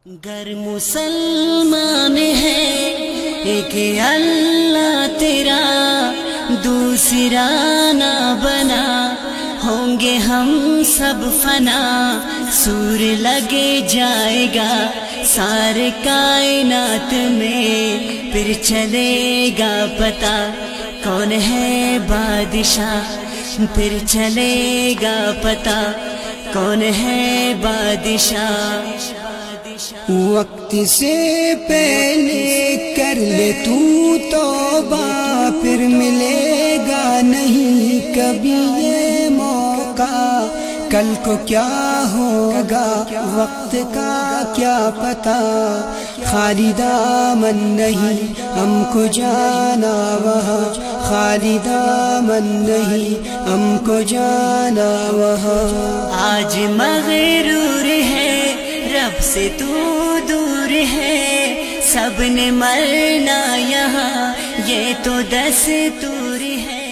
گر مسلمان ہے ایک اللہ تیرا دوسرا نہ بنا، ہوں گے ہم سب فنا، سور لگے جائے گا سارے کائنات میں، پھر چلے گا پتہ کون ہے بادشاہ، پھر چلے گا پتہ کون ہے بادشاہ۔ وقت سے پہلے کر لے تو توبہ، پھر ملے گا نہیں کبھی یہ موقع، کل کو کیا ہوگا وقت کا کیا پتہ، خالی دامن نہیں ہم کو جانا وہاں، خالی دامن نہیں ہم کو جانا وہاں۔ آج مغرور ہے رب سے تو دور ہے، سب نے مرنا یہاں یہ تو دستور ہے۔